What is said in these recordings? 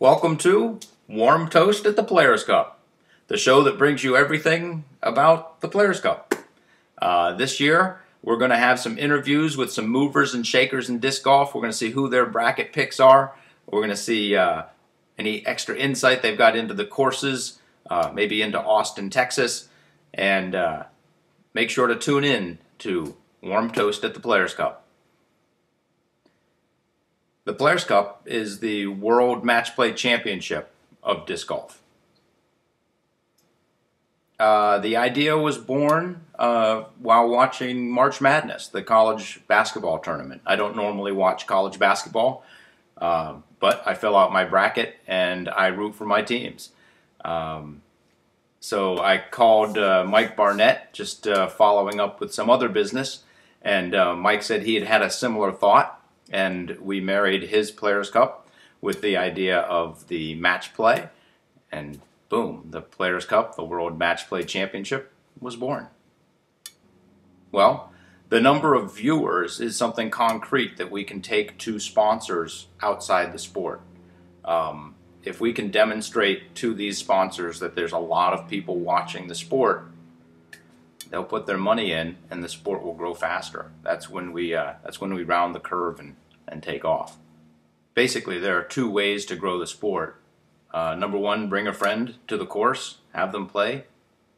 Welcome to Warm Toast at the Players Cup, the show that brings you everything about the Players Cup. This year, we're going to have some interviews with some movers and shakers in disc golf. We're going to see who their bracket picks are. We're going to see any extra insight they've got into the courses, maybe into Austin, Texas. And make sure to tune in to Warm Toast at the Players Cup. The Players Cup is the World Match Play Championship of disc golf. The idea was born while watching March Madness, the college basketball tournament. I don't normally watch college basketball, but I fill out my bracket and I root for my teams. So I called Mike Barnett, just following up with some other business, and Mike said he had had a similar thought. And we married his Players Cup with the idea of the match play. And boom, the Players Cup, the World Match Play Championship, was born. Well, the number of viewers is something concrete that we can take to sponsors outside the sport. If we can demonstrate to these sponsors that there's a lot of people watching the sport, they'll put their money in, and the sport will grow faster. That's when we round the curve and take off. Basically, there are two ways to grow the sport. Number one, bring a friend to the course, have them play,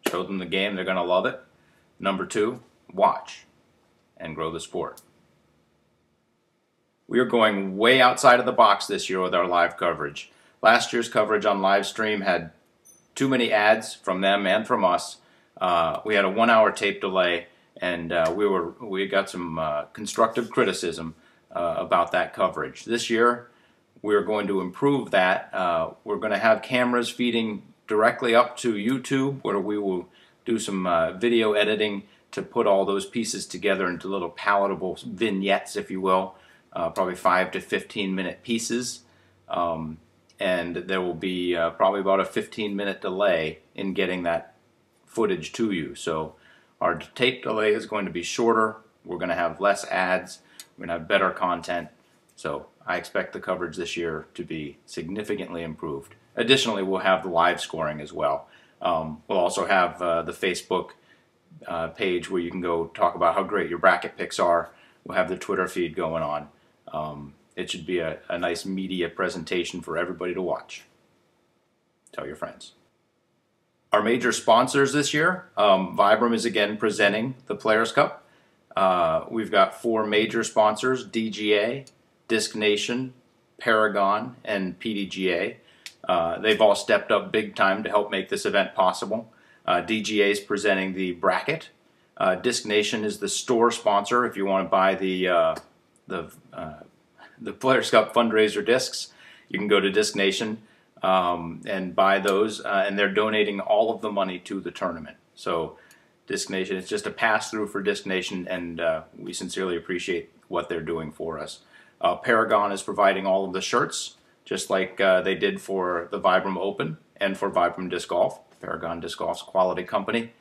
show them the game, they're going to love it. Number two, watch and grow the sport. We are going way outside of the box this year with our live coverage. Last year's coverage on live stream had too many ads from them and from us. We had a 1-hour tape delay, and we got some constructive criticism about that coverage. This year, we're going to improve that. We're going to have cameras feeding directly up to YouTube, where we will do some video editing to put all those pieces together into little palatable vignettes, if you will, probably 5 to 15-minute pieces. And there will be probably about a 15-minute delay in getting that footage to you. So our tape delay is going to be shorter. We're going to have less ads. We're going to have better content. So I expect the coverage this year to be significantly improved. Additionally, we'll have the live scoring as well. We'll also have the Facebook page where you can go talk about how great your bracket picks are. We'll have the Twitter feed going on. It should be a nice media presentation for everybody to watch. Tell your friends. Our major sponsors this year, Vibram is again presenting the Players Cup. We've got 4 major sponsors: DGA, Disc Nation, Paragon, and PDGA. They've all stepped up big time to help make this event possible. DGA is presenting the bracket. Disc Nation is the store sponsor if you want to buy the Players Cup fundraiser discs. You can go to Disc Nation and buy those, and they're donating all of the money to the tournament. So Disc Nation, it's just a pass-through for Disc Nation, and we sincerely appreciate what they're doing for us. Paragon is providing all of the shirts, just like they did for the Vibram Open and for Vibram Disc Golf. Paragon Disc Golf's quality company.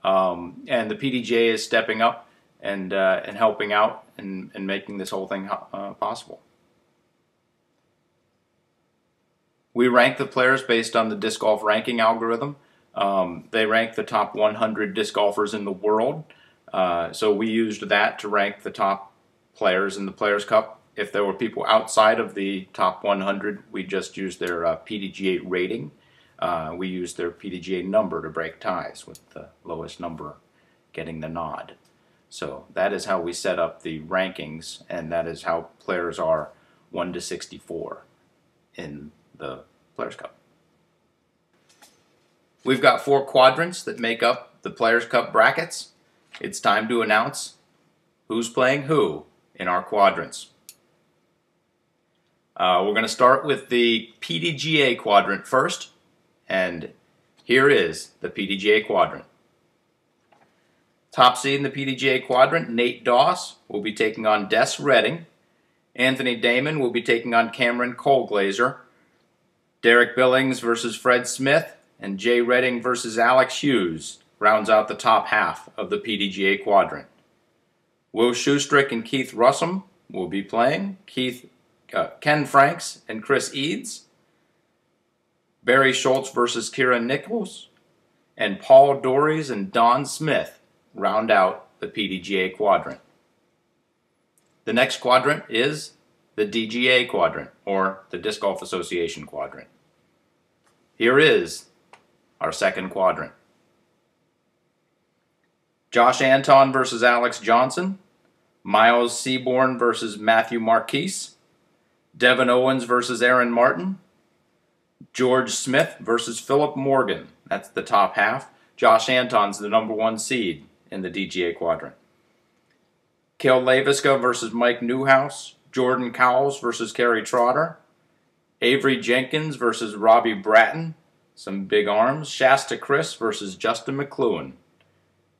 And the PDGA is stepping up and helping out and making this whole thing possible. We rank the players based on the disc golf ranking algorithm. They rank the top 100 disc golfers in the world. So we used that to rank the top players in the Players Cup. If there were people outside of the top 100, we just used their PDGA rating. We used their PDGA number to break ties, with the lowest number getting the nod. So that is how we set up the rankings, and that is how players are 1 to 64 in the Players Cup. We've got 4 quadrants that make up the Players Cup brackets. It's time to announce who's playing who in our quadrants. We're going to start with the PDGA quadrant first, and here is the PDGA quadrant. Top seed in the PDGA quadrant, Nate Doss, will be taking on Des Redding. Anthony Damon will be taking on Cameron Colglazer. Derek Billings versus Fred Smith, and Jay Redding versus Alex Hughes rounds out the top half of the PDGA quadrant. Will Schustrick and Keith Russum will be playing. Ken Franks and Chris Eads. Barry Schultz versus Kieran Nichols, and Paul Dories and Don Smith round out the PDGA quadrant. The next quadrant is the DGA quadrant, or the Disc Golf Association quadrant. Here is our second quadrant. Josh Anton versus Alex Johnson, Miles Seaborn versus Matthew Marquise, Devin Owens versus Aaron Martin, George Smith versus Philip Morgan. That's the top half. Josh Anton's the #1 seed in the DGA quadrant. Cale Laviska versus Mike Newhouse, Jordan Cowles versus Kerry Trotter, Avery Jenkins versus Robbie Bratton, some big arms, Shasta Chris versus Justin McLuhan.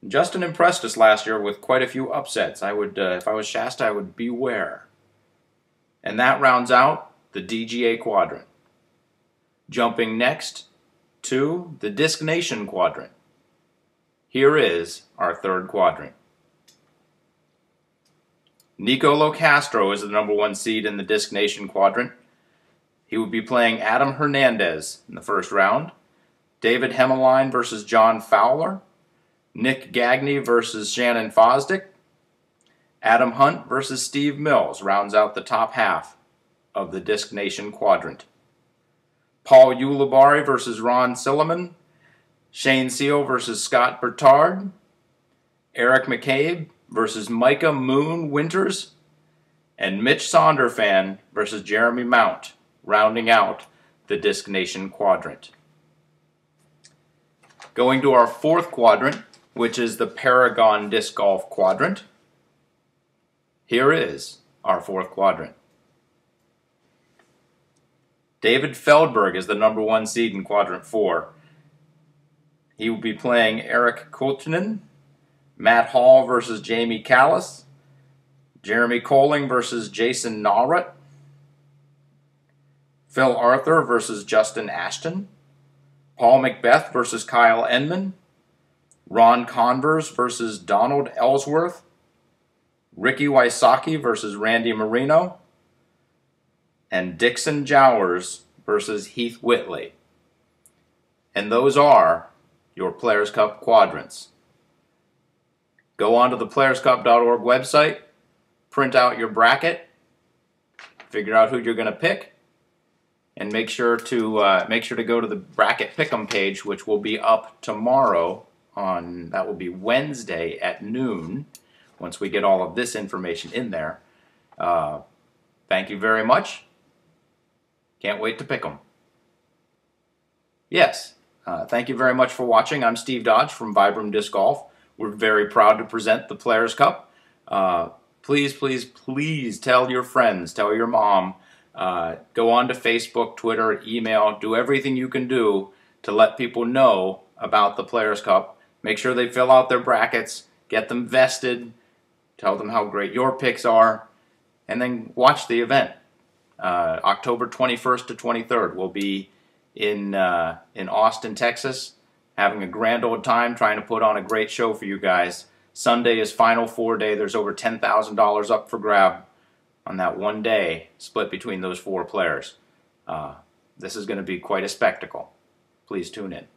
Justin impressed us last year with quite a few upsets. If I was Shasta, I would beware. And that rounds out the DGA quadrant. Jumping next to the Disc Nation quadrant. Here is our third quadrant. Nico Locastro is the #1 seed in the Disc Nation quadrant. He will be playing Adam Hernandez in the first round, David Hemmeline versus John Fowler, Nick Gagney versus Shannon Fosdick, Adam Hunt versus Steve Mills rounds out the top half of the Disc Nation quadrant. Paul Ulibarri versus Ron Silliman, Shane Seal versus Scott Bertard, Eric McCabe versus Micah Moon Winters, and Mitch Sonderfan versus Jeremy Mount, rounding out the Disc Nation quadrant. Going to our fourth quadrant, which is the Paragon Disc Golf quadrant. Here is our fourth quadrant. David Feldberg is the #1 seed in quadrant 4. He will be playing Eric Kultinen, Matt Hall versus Jamie Callis, Jeremy Coling versus Jason Norrett, Phil Arthur versus Justin Ashton, Paul Macbeth versus Kyle Enman, Ron Converse versus Donald Ellsworth, Ricky Wysocki versus Randy Marino, and Dixon Jowers versus Heath Whitley. And those are your Players Cup quadrants. Go on to the playerscup.org website, print out your bracket, figure out who you're going to pick, and make sure to go to the bracket pick'em page, which will be up tomorrow that will be Wednesday at noon, once we get all of this information in there. Thank you very much. Can't wait to pick them. Yes, thank you very much for watching. I'm Steve Dodge from Vibram Disc Golf. We're very proud to present the Players Cup. Please, please, please tell your friends, tell your mom. Go on to Facebook, Twitter, email. Do everything you can do to let people know about the Players Cup. Make sure they fill out their brackets, get them vested, tell them how great your picks are, and then watch the event. October 21st to 23rd, we'll be in Austin, Texas, having a grand old time trying to put on a great show for you guys. Sunday is Final Four day. There's over $10,000 up for grab on that one day, split between those 4 players. This is going to be quite a spectacle. Please tune in.